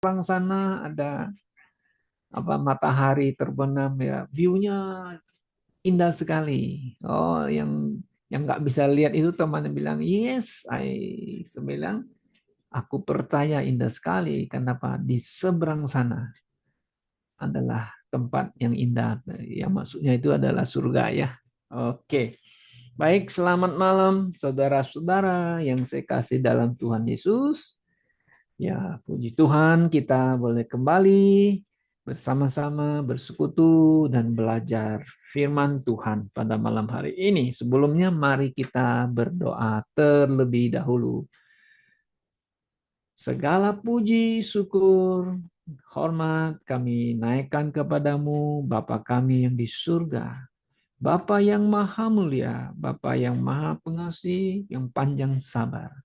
seberang sana ada matahari terbenam ya, view-nya indah sekali. Oh, yang nggak bisa lihat itu teman bilang, yes, saya bilang, aku percaya indah sekali. Kenapa? Di seberang sana adalah tempat yang indah. Yang maksudnya itu adalah surga ya. Oke. Baik, selamat malam saudara-saudara yang saya kasih dalam Tuhan Yesus. Ya, puji Tuhan kita boleh kembali bersama-sama bersekutu dan belajar firman Tuhan pada malam hari ini. Sebelumnya mari kita berdoa terlebih dahulu. Segala puji, syukur, hormat kami naikkan kepadamu, Bapa kami yang di surga. Bapa yang maha mulia, Bapa yang maha pengasih, yang panjang sabar,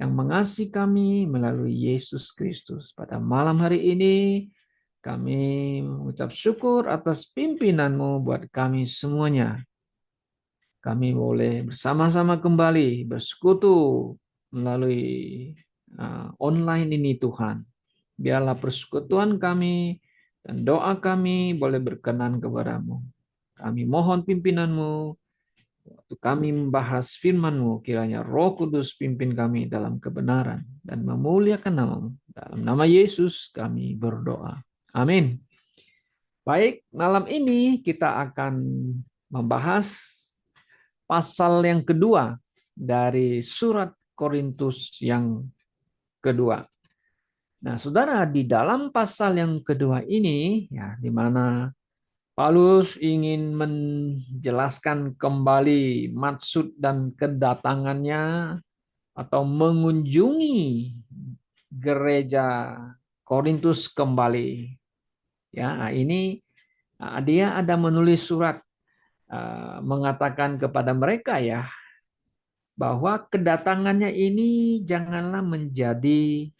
yang mengasihi kami melalui Yesus Kristus. Pada malam hari ini, kami mengucap syukur atas pimpinanmu buat kami semuanya. Kami boleh bersama-sama kembali bersekutu melalui online ini Tuhan. Biarlah persekutuan kami dan doa kami boleh berkenan kepadamu. Kami mohon pimpinanmu waktu kami membahas firman-Mu, kiranya Roh Kudus pimpin kami dalam kebenaran dan memuliakan nama-Mu. Dalam nama Yesus kami berdoa. Amin. Baik, malam ini kita akan membahas pasal yang kedua dari surat Korintus yang kedua. Nah, saudara, di dalam pasal yang kedua ini, ya, di mana Paulus ingin menjelaskan kembali maksud dan kedatangannya atau mengunjungi gereja Korintus kembali. Ya, ini dia ada menulis surat mengatakan kepada mereka ya bahwa kedatangannya ini janganlah menjadi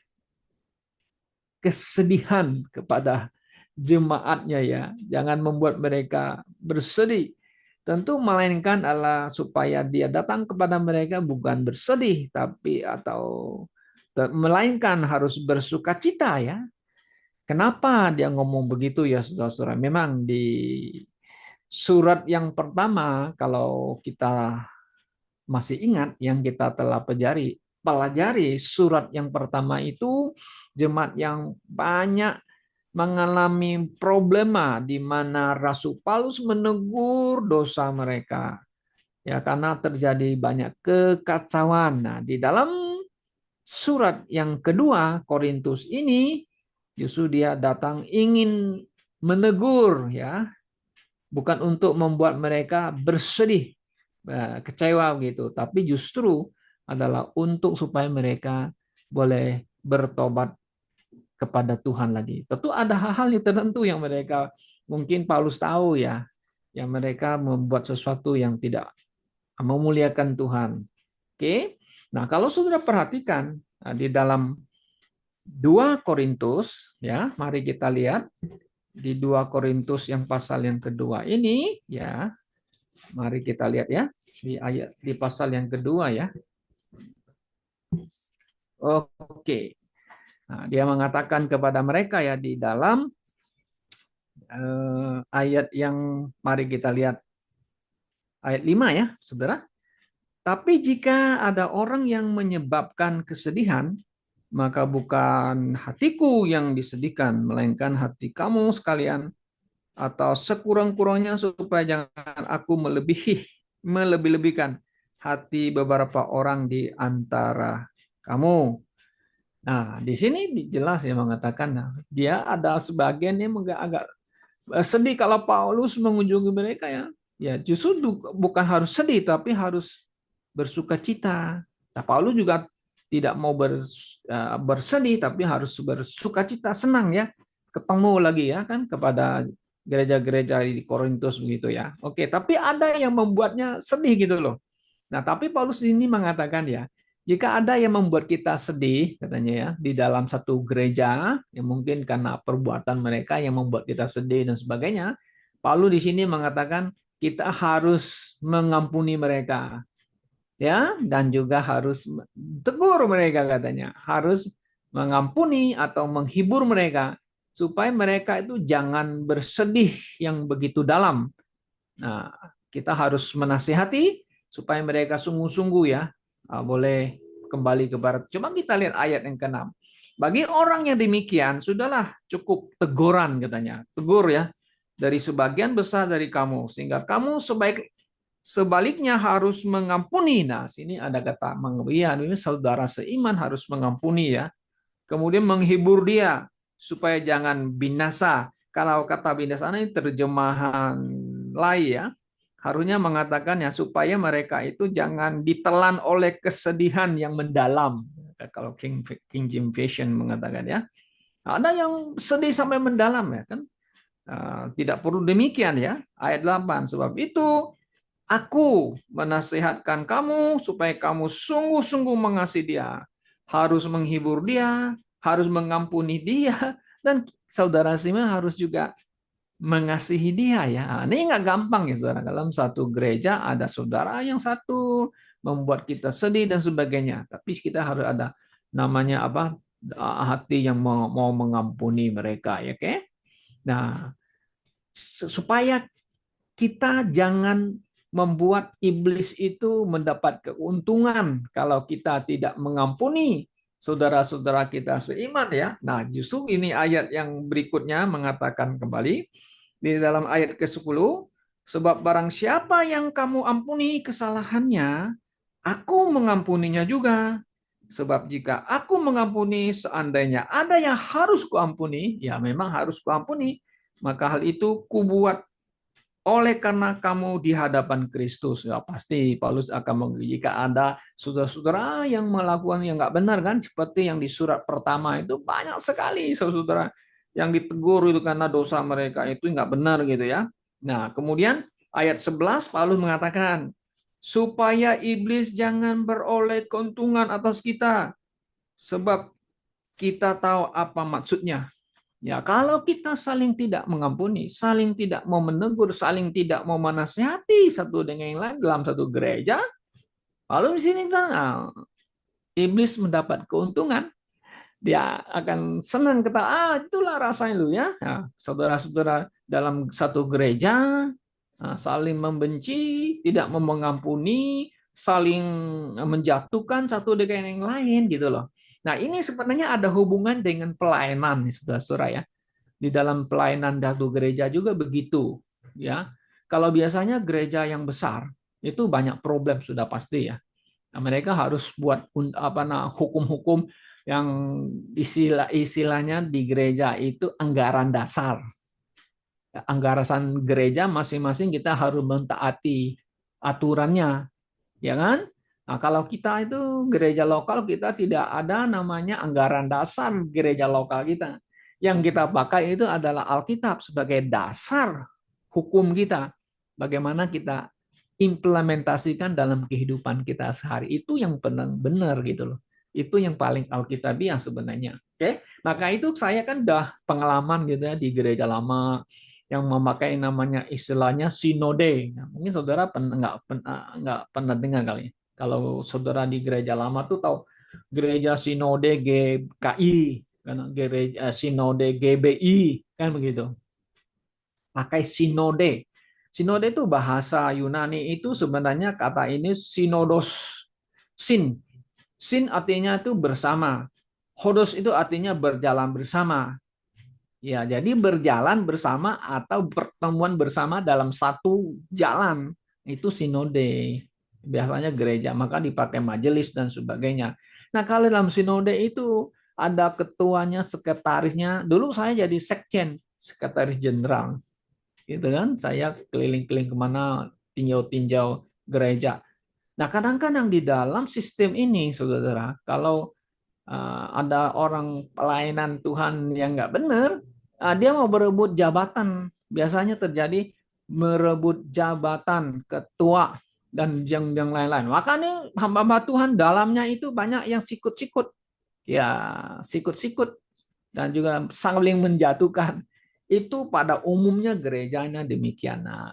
kesedihan kepada jemaatnya ya. Jangan membuat mereka bersedih. Tentu melainkan Allah supaya dia datang kepada mereka bukan bersedih tapi melainkan harus bersukacita ya. Kenapa dia ngomong begitu ya saudara-saudara? Memang di surat yang pertama kalau kita masih ingat yang kita telah pelajari surat yang pertama itu jemaat yang banyak mengalami problema di mana Rasul Paulus menegur dosa mereka ya karena terjadi banyak kekacauan. Nah, di dalam surat yang kedua Korintus ini justru dia datang ingin menegur ya, bukan untuk membuat mereka bersedih, kecewa gitu, tapi justru adalah untuk supaya mereka boleh bertobat kepada Tuhan lagi. Tentu ada hal-hal yang tertentu yang mereka mungkin Paulus tahu ya, yang mereka membuat sesuatu yang tidak memuliakan Tuhan. Oke. Nah, kalau saudara perhatikan di dalam 2 Korintus ya, mari kita lihat di 2 Korintus yang pasal yang kedua ini ya. Mari kita lihat ya di pasal yang kedua ya. Oke. Nah, dia mengatakan kepada mereka ya di dalam ayat yang mari kita lihat ayat 5 ya, Saudara. Tapi jika ada orang yang menyebabkan kesedihan, maka bukan hatiku yang disedihkan, melainkan hati kamu sekalian, atau sekurang-kurangnya supaya jangan aku melebih-lebihkan hati beberapa orang di antara kamu. Nah, di sini jelas ya mengatakan, nah, dia ada sebagian yang agak sedih kalau Paulus mengunjungi mereka ya. Ya, justru bukan harus sedih tapi harus bersuka cita. Nah, Paulus juga tidak mau bersedih tapi harus bersuka cita, senang ya. Ketemu lagi ya kan kepada gereja-gereja di Korintus begitu ya. Oke, tapi ada yang membuatnya sedih gitu loh. Nah, tapi Paulus ini mengatakan ya, jika ada yang membuat kita sedih, katanya ya, di dalam satu gereja, yang mungkin karena perbuatan mereka yang membuat kita sedih dan sebagainya, Paulus di sini mengatakan kita harus mengampuni mereka, ya, dan juga harus tegur mereka katanya, harus mengampuni atau menghibur mereka supaya mereka itu jangan bersedih yang begitu dalam. Nah, kita harus menasihati supaya mereka sungguh-sungguh ya, boleh kembali ke barat. Coba kita lihat ayat yang ke-6. Bagi orang yang demikian, sudahlah cukup teguran katanya. Tegur ya, dari sebagian besar dari kamu. Sehingga kamu sebaliknya harus mengampuni. Nah, sini ada kata iya, ini saudara seiman harus mengampuni ya. Kemudian menghibur dia supaya jangan binasa. Kalau kata binasa ini terjemahan lain ya, harusnya mengatakan ya supaya mereka itu jangan ditelan oleh kesedihan yang mendalam. Kalau King James Version mengatakan ya, ada yang sedih sampai mendalam ya kan. Tidak perlu demikian ya. Ayat 8, sebab itu aku menasihatkan kamu supaya kamu sungguh-sungguh mengasihi dia, harus menghibur dia, harus mengampuni dia, dan saudara Sima harus juga mengasihi dia ya. Nah, ini nggak gampang ya saudara. Dalam satu gereja ada saudara yang satu membuat kita sedih dan sebagainya. Tapi kita harus ada namanya apa? Hati yang mau mengampuni mereka ya, oke? Nah, supaya kita jangan membuat iblis itu mendapat keuntungan kalau kita tidak mengampuni saudara-saudara kita seiman ya. Nah, justru ini ayat yang berikutnya mengatakan kembali di dalam ayat ke-10, sebab barang siapa yang kamu ampuni kesalahannya, aku mengampuninya juga. Sebab jika aku mengampuni, seandainya ada yang harus kuampuni, ya memang harus kuampuni, maka hal itu kubuat oleh karena kamu di hadapan Kristus. Ya, pasti Paulus akan jika ada saudara-saudara yang melakukan yang nggak benar kan, seperti yang di surat pertama itu banyak sekali saudara-saudara yang ditegur itu karena dosa mereka itu nggak benar gitu ya. Nah, kemudian ayat 11 Paulus mengatakan supaya iblis jangan beroleh keuntungan atas kita, sebab kita tahu apa maksudnya. Ya, kalau kita saling tidak mengampuni, saling tidak mau menegur, saling tidak mau menasihati satu dengan yang lain dalam satu gereja, lalu di sini iblis mendapat keuntungan, dia akan senang kata, itulah rasanya lu ya. Nah, saudara-saudara dalam satu gereja saling membenci, tidak mau mengampuni, saling menjatuhkan satu dengan yang lain gitu loh. Nah, ini sebenarnya ada hubungan dengan pelayanan, saudara-saudara ya. Di dalam pelayanan satu gereja juga begitu ya. Kalau biasanya gereja yang besar itu banyak problem sudah pasti ya. Nah, mereka harus buat hukum-hukum yang istilahnya di gereja itu anggaran dasar. Anggaran gereja masing-masing kita harus mentaati aturannya, ya kan? Nah, kalau kita itu gereja lokal kita tidak ada namanya anggaran dasar gereja lokal kita. Yang kita pakai itu adalah Alkitab sebagai dasar hukum kita. Bagaimana kita implementasikan dalam kehidupan kita sehari itu yang benar gitu loh. Itu yang paling alkitabiah sebenarnya. Oke, maka itu saya kan udah pengalaman gitu ya di gereja lama yang memakai namanya istilahnya sinode. Nah, mungkin saudara nggak pernah dengar kali. Kalau saudara di gereja lama tuh tahu gereja sinode GKI, kan gereja sinode GBI kan begitu. Pakai sinode. Sinode itu bahasa Yunani itu sebenarnya kata ini sinodos. Sin. Sin artinya itu bersama. Hodos itu artinya berjalan bersama. Ya, jadi berjalan bersama atau pertemuan bersama dalam satu jalan. Itu sinode. Biasanya gereja, maka dipakai majelis dan sebagainya. Nah, kalau dalam sinode itu ada ketuanya, sekretarisnya. Dulu saya jadi sekjen, sekretaris jenderal gitu kan, saya keliling-keliling kemana, tinjau-tinjau gereja. Nah, kadang-kadang di dalam sistem ini saudara, kalau ada orang pelayanan Tuhan yang nggak benar, dia mau berebut jabatan, biasanya terjadi merebut jabatan ketua dan yang lain-lain. Makanya hamba-hamba Tuhan dalamnya itu banyak yang sikut-sikut, ya sikut-sikut dan juga saling menjatuhkan. Itu pada umumnya gerejanya demikian. Nah,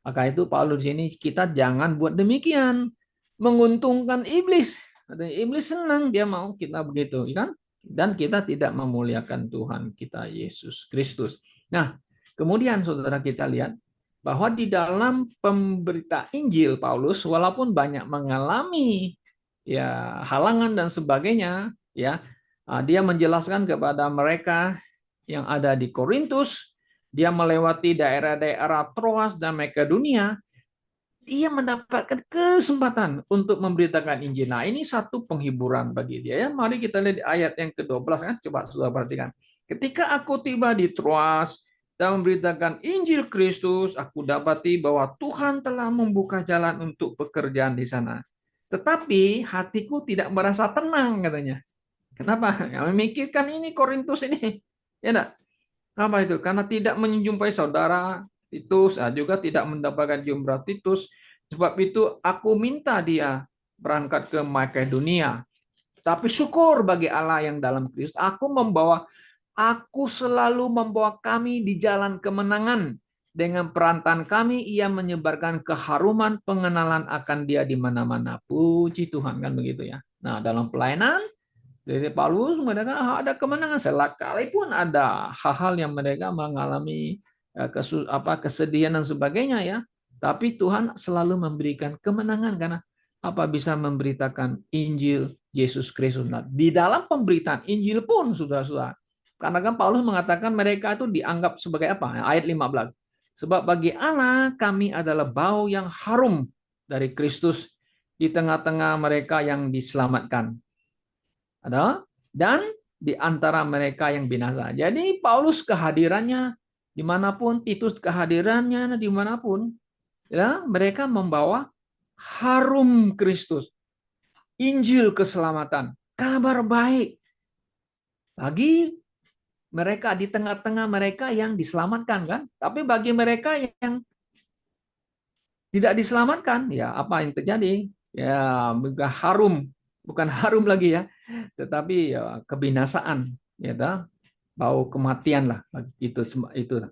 maka itu Paulus ini kita jangan buat demikian. Menguntungkan iblis. Iblis senang dia mau kita begitu, kan? dan kita tidak memuliakan Tuhan kita Yesus Kristus. Nah, kemudian saudara kita lihat bahwa di dalam pemberita Injil Paulus walaupun banyak mengalami ya halangan dan sebagainya ya, dia menjelaskan kepada mereka yang ada di Korintus, dia melewati daerah-daerah Troas dan Makedonia, dia mendapatkan kesempatan untuk memberitakan Injil. Nah, ini satu penghiburan bagi dia. Ya, mari kita lihat di ayat yang ke-12 kan. Coba sudah perhatikan. Ketika aku tiba di Troas dan memberitakan Injil Kristus, aku dapati bahwa Tuhan telah membuka jalan untuk pekerjaan di sana. Tetapi hatiku tidak merasa tenang katanya. Kenapa? Ya, memikirkan ini Korintus ini. Ya enggak? Apa itu? Karena tidak menjumpai saudara Titus, juga tidak mendapatkan jumlah Titus. Sebab itu aku minta dia berangkat ke Makedonia. Tapi syukur bagi Allah yang dalam Kristus, aku selalu membawa kami di jalan kemenangan. Dengan perantaraan kami, ia menyebarkan keharuman pengenalan akan dia di mana-mana. Puji Tuhan, kan begitu ya. Nah, dalam pelayanan, dari Paulus mereka ada kemenangan, sekalipun ada hal-hal yang mereka mengalami kesedihan dan sebagainya ya, tapi Tuhan selalu memberikan kemenangan karena apa bisa memberitakan Injil Yesus Kristus. Nah, di dalam pemberitaan Injil pun sudah karena kan Paulus mengatakan mereka itu dianggap sebagai apa? Ayat 15. Sebab bagi Allah kami adalah bau yang harum dari Kristus di tengah-tengah mereka yang diselamatkan. Ada dan di antara mereka yang binasa. Jadi Paulus kehadirannya dimanapun, Titus kehadirannya dimanapun, ya mereka membawa harum Kristus, Injil keselamatan, kabar baik bagi mereka di tengah-tengah mereka yang diselamatkan kan. Tapi bagi mereka yang tidak diselamatkan, ya apa yang terjadi? Ya harum, bukan harum lagi ya, tetapi ya kebinasaan, ya bau kematian lah, itu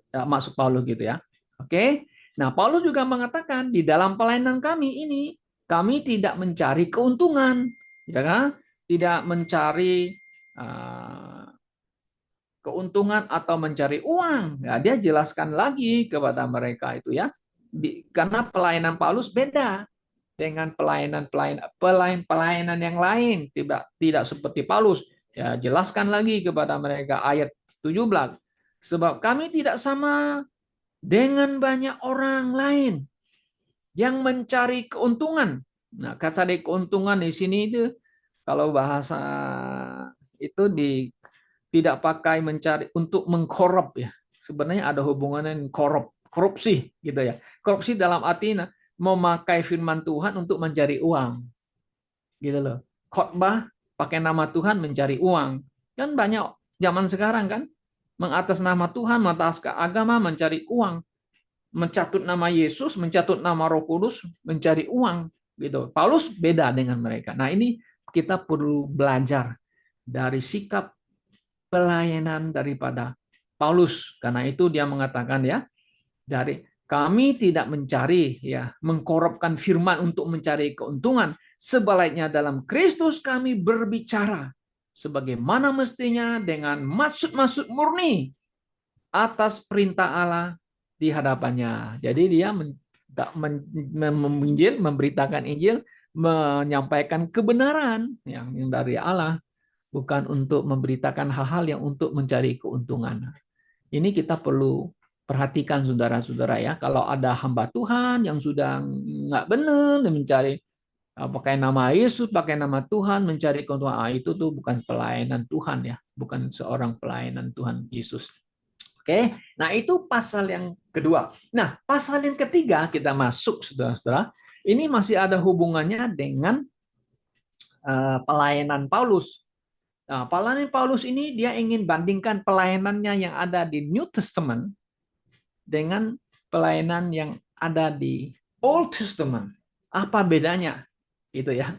ya, maksud Paulus gitu ya. Oke, nah Paulus juga mengatakan di dalam pelayanan kami ini kami tidak mencari keuntungan, ya kan? Tidak mencari keuntungan atau mencari uang. Nah, dia jelaskan lagi kepada mereka itu ya, karena pelayanan Paulus beda dengan pelayanan yang lain, tidak seperti Paulus. Ya, jelaskan lagi kepada mereka ayat 17. Sebab kami tidak sama dengan banyak orang lain yang mencari keuntungan. Nah, kata di keuntungan di sini itu kalau bahasa itu tidak pakai mencari untuk mengkorup ya. Sebenarnya ada hubungannya dengan korupsi gitu ya. Korupsi dalam arti memakai firman Tuhan untuk mencari uang. Gitu loh. Khotbah pakai nama Tuhan mencari uang. Kan banyak zaman sekarang kan mengatas nama Tuhan, mengataskan agama mencari uang. Mencatut nama Yesus, mencatut nama Roh Kudus, mencari uang gitu. Paulus beda dengan mereka. Nah, ini kita perlu belajar dari sikap pelayanan daripada Paulus. Karena itu dia mengatakan ya, dari kami tidak mencari ya mengkorupkan firman untuk mencari keuntungan, sebaliknya dalam Kristus kami berbicara sebagaimana mestinya dengan maksud-maksud murni atas perintah Allah di hadapannya. Jadi dia memberitakan Injil, menyampaikan kebenaran yang dari Allah, bukan untuk memberitakan hal-hal yang untuk mencari keuntungan. Ini kita perlu perhatikan saudara-saudara ya. Kalau ada hamba Tuhan yang sudah nggak benar mencari pakai nama Yesus, pakai nama Tuhan, mencari keuntungan, itu tuh bukan pelayanan Tuhan ya, bukan seorang pelayanan Tuhan Yesus. Oke, nah itu pasal yang kedua. Nah, pasal yang ketiga kita masuk saudara-saudara. Ini masih ada hubungannya dengan pelayanan Paulus. Nah, pelayanan Paulus ini dia ingin bandingkan pelayanannya yang ada di New Testament dengan pelayanan yang ada di Old Testament. Apa bedanya? Itu ya.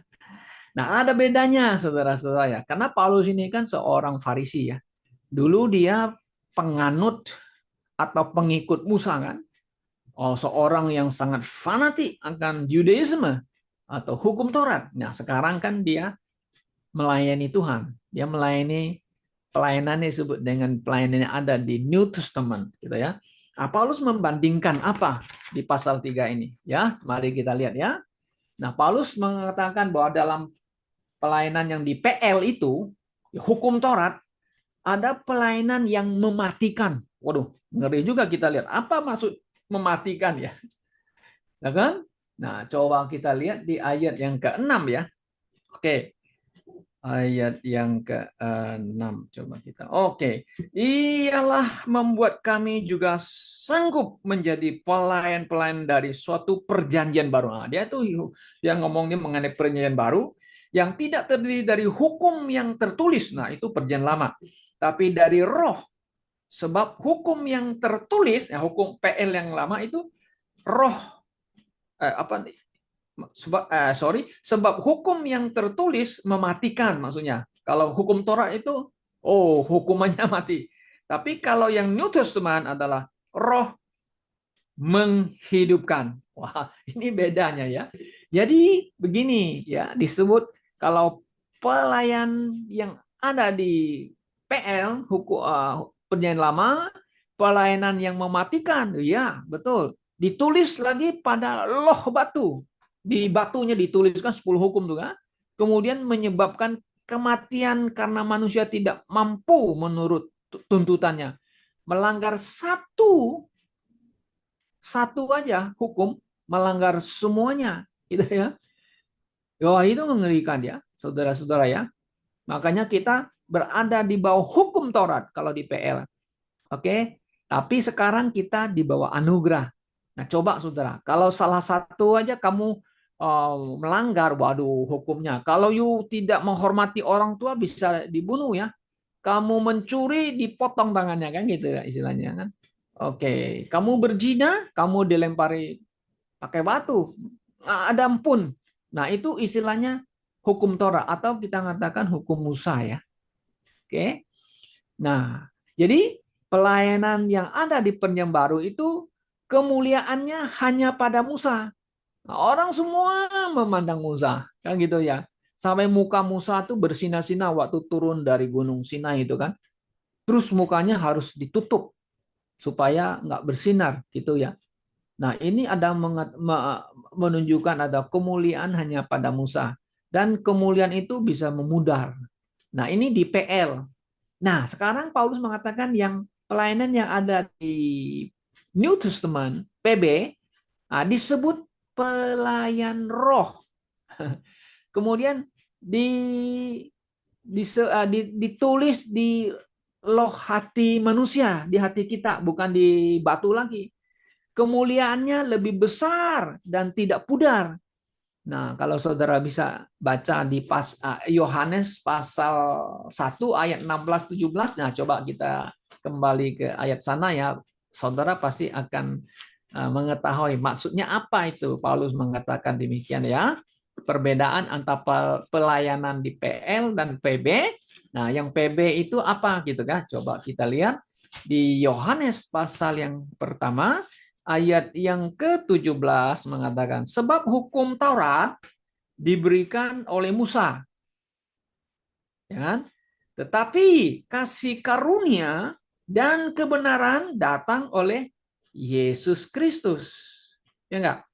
Nah, ada bedanya saudara-saudara ya. Karena Paulus ini kan seorang Farisi ya. Dulu dia penganut atau pengikut Musa kan. Oh, seorang yang sangat fanatik akan Judaisme atau hukum Taurat. Nah, sekarang kan dia melayani Tuhan. Dia melayani pelayanannya disebut dengan pelayanan yang ada di New Testament, gitu ya. Nah, Paulus membandingkan apa di pasal 3 ini? Ya, mari kita lihat ya. Nah, Paulus mengatakan bahwa dalam pelayanan yang di PL itu, hukum Taurat, ada pelayanan yang mematikan. Waduh, ngeri juga kita lihat. Apa maksud mematikan ya? Ya kan? Nah, coba kita lihat di ayat yang ke-6 ya. Oke, ayat yang ke-6 coba kita. Oke. Ialah membuat kami juga sanggup menjadi pelayan-pelayan dari suatu perjanjian baru. Nah, dia ngomongnya mengenai perjanjian baru yang tidak terdiri dari hukum yang tertulis. Nah, itu perjanjian lama. Tapi dari roh. Sebab hukum yang tertulis, ya hukum PL yang lama itu roh apa sebab hukum yang tertulis mematikan, maksudnya. Kalau hukum Torah itu hukumannya mati. Tapi kalau yang New Testament adalah roh menghidupkan. Wah, ini bedanya ya. Jadi begini ya, disebut kalau pelayan yang ada di PL hukum perjanjian lama, pelayanan yang mematikan, ya betul. Ditulis lagi pada loh batu. Di batunya dituliskan 10 hukum tuh kan. Kemudian menyebabkan kematian karena manusia tidak mampu menurut tuntutannya. Melanggar satu aja hukum, melanggar semuanya, gitu ya. Wah, itu mengerikan ya, saudara-saudara ya. Makanya kita berada di bawah hukum Taurat kalau di PL. Oke, tapi sekarang kita di bawah anugerah. Nah, coba saudara, kalau salah satu aja kamu melanggar, waduh hukumnya. Kalau you tidak menghormati orang tua bisa dibunuh ya. Kamu mencuri dipotong tangannya kan gitu ya istilahnya kan. Oke, kamu berzina, kamu dilempari pakai batu. Nggak ada ampun. Nah, itu istilahnya hukum Torah atau kita katakan hukum Musa ya. Oke. Nah, jadi pelayanan yang ada di Perjanjian Baru itu kemuliaannya hanya pada Musa. Nah, orang semua memandang Musa, kan gitu ya. Sampai muka Musa tuh bersinar-sinar waktu turun dari Gunung Sinai itu kan. Terus mukanya harus ditutup supaya nggak bersinar gitu ya. Nah, ini ada menunjukkan ada kemuliaan hanya pada Musa. Dan kemuliaan itu bisa memudar. Nah, ini di PL. Nah, sekarang Paulus mengatakan yang pelayanan yang ada di New Testament, PB, disebut pelayan roh. Kemudian ditulis di loh hati manusia, di hati kita, bukan di batu lagi. Kemuliaannya lebih besar dan tidak pudar. Nah, kalau saudara bisa baca di Yohanes pasal 1 ayat 16-17, nah coba kita kembali ke ayat sana ya, saudara pasti akan mengetahui maksudnya apa itu Paulus mengatakan demikian ya. Perbedaan antara pelayanan di PL dan PB. Nah, yang PB itu apa gitu kan? Coba kita lihat di Yohanes pasal yang pertama ayat yang ke-17 mengatakan, sebab hukum Taurat diberikan oleh Musa. Ya, tetapi kasih karunia dan kebenaran datang oleh Yesus Kristus. Ya enggak?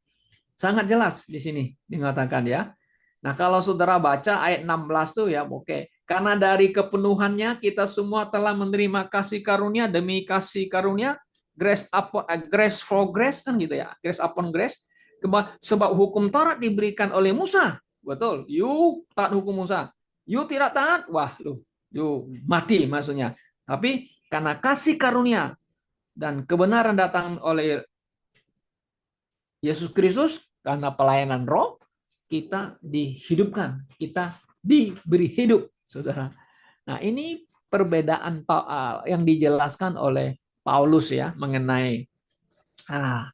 Sangat jelas di sini dikatakan ya. Nah, kalau saudara baca ayat 16 tuh ya, oke. Karena dari kepenuhannya kita semua telah menerima kasih karunia demi kasih karunia, grace for grace kan gitu ya, grace upon grace. Sebab hukum Taurat diberikan oleh Musa, betul. You taat hukum Musa, you tidak taat, wah you mati maksudnya. Tapi karena kasih karunia dan kebenaran datang oleh Yesus Kristus, karena pelayanan roh, kita dihidupkan, kita diberi hidup, saudara. Nah, ini perbedaan yang dijelaskan oleh Paulus ya mengenai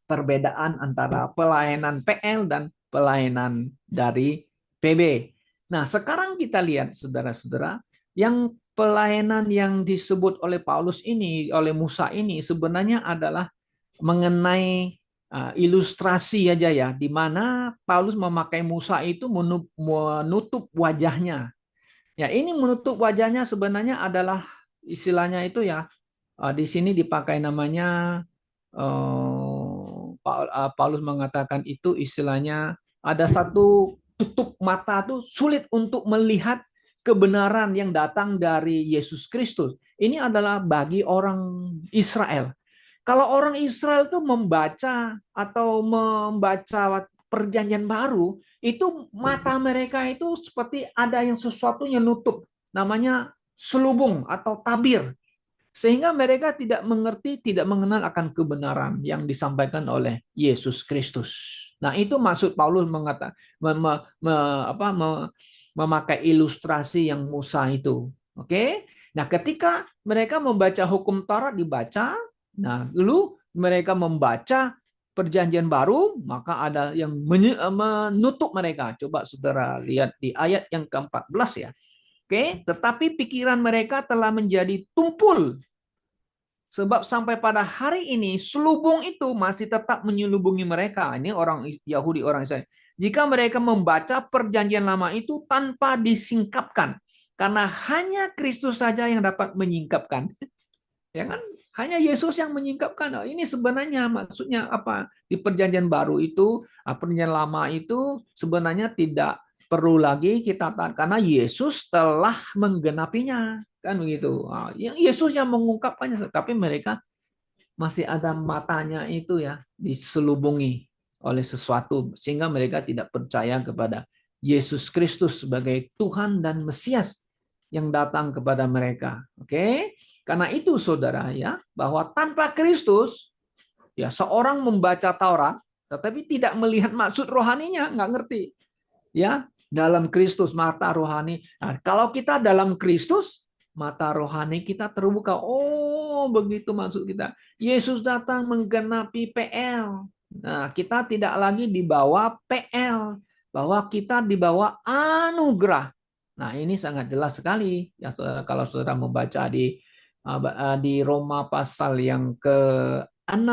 perbedaan antara pelayanan PL dan pelayanan dari PB. Nah, sekarang kita lihat saudara-saudara, yang pelayanan yang disebut oleh Paulus ini, oleh Musa ini sebenarnya adalah mengenai ilustrasi aja ya, di mana Paulus memakai Musa itu menutup wajahnya. Ya, ini menutup wajahnya sebenarnya adalah istilahnya itu ya, di sini dipakai namanya, Paulus mengatakan itu istilahnya ada satu tutup mata tuh sulit untuk melihat kebenaran yang datang dari Yesus Kristus. Ini adalah bagi orang Israel. Kalau orang Israel tuh membaca atau membaca perjanjian baru, itu mata mereka itu seperti ada yang sesuatu yang nutup, namanya selubung atau tabir, sehingga mereka tidak mengerti, tidak mengenal akan kebenaran yang disampaikan oleh Yesus Kristus. Nah, itu maksud Paulus mengatakan memakai ilustrasi yang Musa itu. Oke? Nah, ketika mereka membaca hukum Taurat dibaca, nah, dulu mereka membaca perjanjian baru, maka ada yang menutup mereka. Coba saudara lihat di ayat yang ke-14 ya. Oke, tetapi pikiran mereka telah menjadi tumpul. Sebab sampai pada hari ini selubung itu masih tetap menyelubungi mereka. Ini orang Yahudi, orang Israel. Jika mereka membaca perjanjian lama itu tanpa disingkapkan. Karena hanya Kristus saja yang dapat menyingkapkan. Ya kan? Hanya Yesus yang menyingkapkan. Oh, ini sebenarnya maksudnya apa? Di perjanjian baru itu, perjanjian lama itu sebenarnya tidak perlu lagi kita taat karena Yesus telah menggenapinya, kan begitu. Yang Yesus yang mengungkapkannya, tapi mereka masih ada matanya itu ya diselubungi oleh sesuatu sehingga mereka tidak percaya kepada Yesus Kristus sebagai Tuhan dan Mesias yang datang kepada mereka. Oke? Karena itu saudara ya, bahwa tanpa Kristus ya seorang membaca Taurat tetapi tidak melihat maksud rohaninya, nggak ngerti. Ya, dalam Kristus mata rohani. Nah, kalau kita dalam Kristus, mata rohani kita terbuka. Oh, begitu maksud kita. Yesus datang menggenapi PL. Nah, kita tidak lagi dibawa PL, bahwa kita dibawa anugerah. Nah, ini sangat jelas sekali ya saudara, kalau saudara membaca di Roma pasal yang ke-6,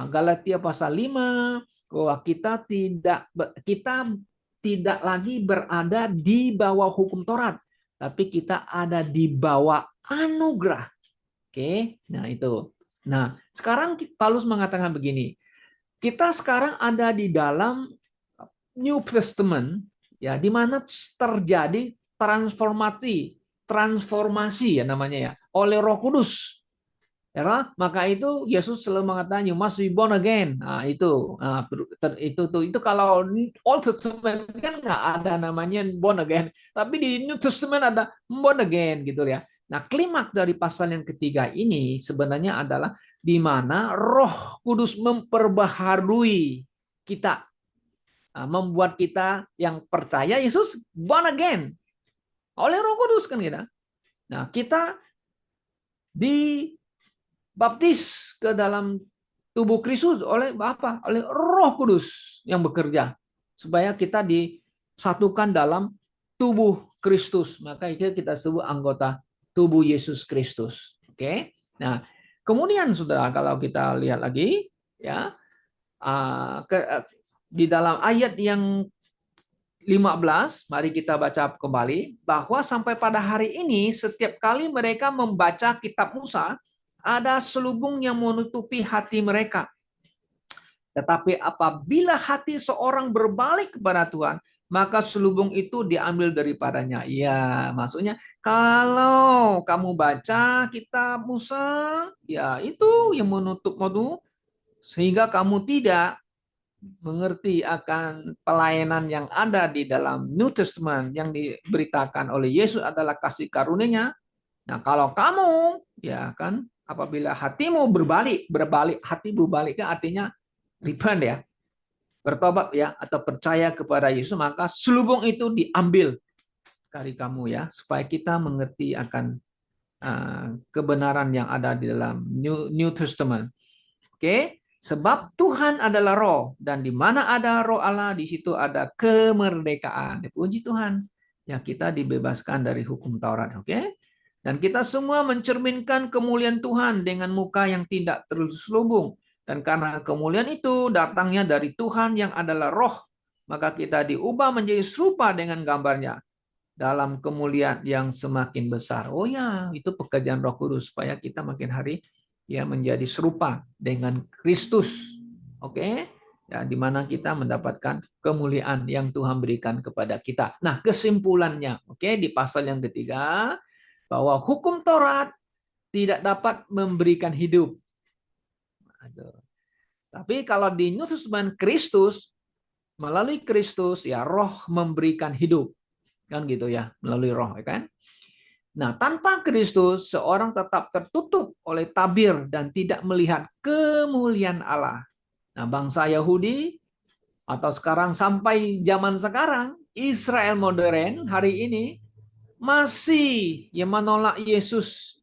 Galatia pasal 5, bahwa kita tidak lagi berada di bawah hukum Taurat, tapi kita ada di bawah anugerah. Oke, nah itu. Nah, sekarang Paulus mengatakan begini, kita sekarang ada di dalam New Testament, ya, di mana terjadi transformasi ya namanya ya, oleh Roh Kudus. Ya, maka itu Yesus selalu mengatakan you must be born again. Nah, itu kalau Old Testament kan nggak ada namanya born again, tapi di New Testament ada born again gitu ya. Nah, klimaks dari pasal yang ketiga ini sebenarnya adalah di mana Roh Kudus memperbaharui kita, membuat kita yang percaya Yesus born again oleh Roh Kudus kan kita. Nah, kita di baptis ke dalam tubuh Kristus oleh apa? Oleh Roh Kudus yang bekerja supaya kita disatukan dalam tubuh Kristus. Maka itu kita sebut anggota tubuh Yesus Kristus. Oke. Nah, kemudian Saudara kalau kita lihat lagi ya, di dalam ayat yang 15, mari kita baca kembali, bahwa sampai pada hari ini setiap kali mereka membaca kitab Musa, ada selubung yang menutupi hati mereka. Tetapi apabila hati seorang berbalik kepada Tuhan, maka selubung itu diambil daripadanya. Ya, maksudnya kalau kamu baca kitab Musa, ya itu yang menutup sehingga kamu tidak mengerti akan pelayanan yang ada di dalam New Testament yang diberitakan oleh Yesus adalah kasih karunia-Nya. Nah, kalau kamu ya kan apabila hatimu berbalik hati berbalik kan artinya repent ya, bertobat ya atau percaya kepada Yesus, maka selubung itu diambil dari kamu ya supaya kita mengerti akan kebenaran yang ada di dalam New Testament. Oke? Sebab Tuhan adalah roh, dan di mana ada roh Allah, di situ ada kemerdekaan. Puji Tuhan. Ya, kita dibebaskan dari hukum Taurat. Oke? Dan kita semua mencerminkan kemuliaan Tuhan dengan muka yang tidak terselubung. Dan karena kemuliaan itu datangnya dari Tuhan yang adalah roh, maka kita diubah menjadi serupa dengan gambarnya. dalam kemuliaan yang semakin besar. Oh ya, itu pekerjaan Roh Kudus supaya kita makin hari ya menjadi serupa dengan Kristus. Oke? Ya, di mana kita mendapatkan kemuliaan yang Tuhan berikan kepada kita. Nah, kesimpulannya, oke, di pasal yang ketiga bahwa hukum Taurat tidak dapat memberikan hidup. Aduh. Tapi kalau di New Testament Kristus, melalui Kristus ya Roh memberikan hidup. Kan gitu ya, melalui Roh, ya kan? Nah, tanpa Kristus, seorang tetap tertutup oleh tabir dan tidak melihat kemuliaan Allah. Nah, bangsa Yahudi atau sekarang sampai zaman sekarang, Israel modern hari ini masih yang menolak Yesus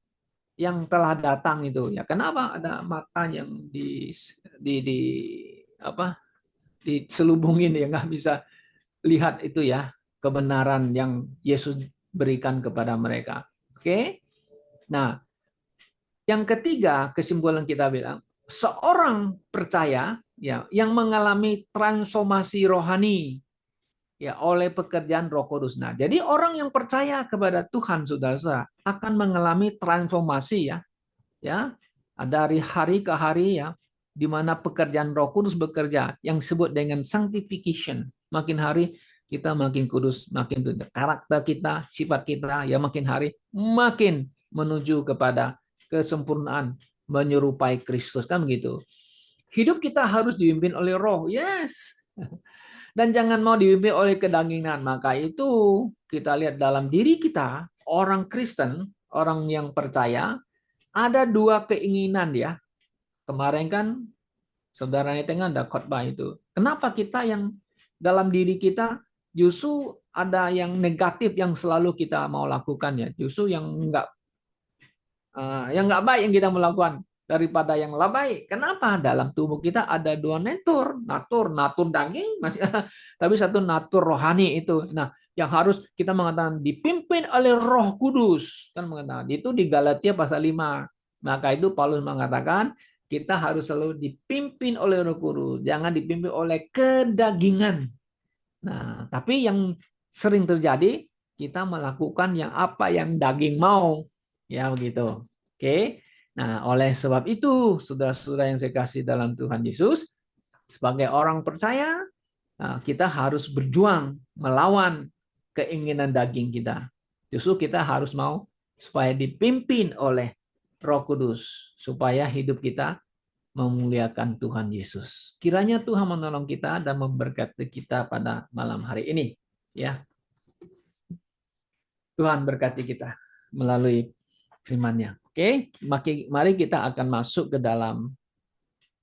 yang telah datang itu. Ya, kenapa ada mata yang di apa? Diselubungin ya nggak bisa lihat itu ya kebenaran yang Yesus berikan kepada mereka. Oke. Nah, yang ketiga kesimpulan kita bilang seorang percaya ya yang mengalami transformasi rohani ya oleh pekerjaan Roh Kudus. Nah, jadi orang yang percaya kepada Tuhan Saudara akan mengalami transformasi ya dari hari ke hari ya di mana pekerjaan Roh Kudus bekerja yang disebut dengan sanctification. Makin hari kita makin kudus, makin karakter kita, sifat kita ya makin hari makin menuju kepada kesempurnaan menyerupai Kristus kan begitu. Hidup kita harus dipimpin oleh Roh. Yes. Dan jangan mau dipimpin oleh kedagingan. Maka itu kita lihat dalam diri kita, orang Kristen, orang yang percaya, ada dua keinginan ya. Kemarin kan saudara Netengah ada khotbah itu. Kenapa kita yang dalam diri kita justru ada yang negatif yang selalu kita mau lakukan ya. Justru yang nggak baik yang kita melakukan daripada yang baik. Kenapa? Dalam tubuh kita ada dua natur daging masih tapi satu natur rohani itu. Nah, yang harus kita mengatakan dipimpin oleh Roh Kudus kan mengatakan itu di Galatia pasal 5. Maka itu Paulus mengatakan kita harus selalu dipimpin oleh Roh Kudus, jangan dipimpin oleh kedagingan. Nah, tapi yang sering terjadi kita melakukan yang apa yang daging mau, ya begitu. Oke. Nah, oleh sebab itu, saudara-saudara yang saya kasih dalam Tuhan Yesus, sebagai orang percaya, kita harus berjuang melawan keinginan daging kita. Justru kita harus mau supaya dipimpin oleh Roh Kudus, supaya hidup kita memuliakan Tuhan Yesus. Kiranya Tuhan menolong kita dan memberkati kita pada malam hari ini. Ya, Tuhan berkati kita melalui firman-Nya. Oke, mari kita akan masuk ke dalam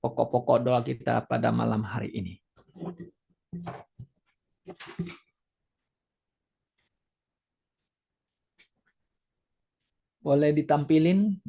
pokok-pokok doa kita pada malam hari ini. Boleh ditampilin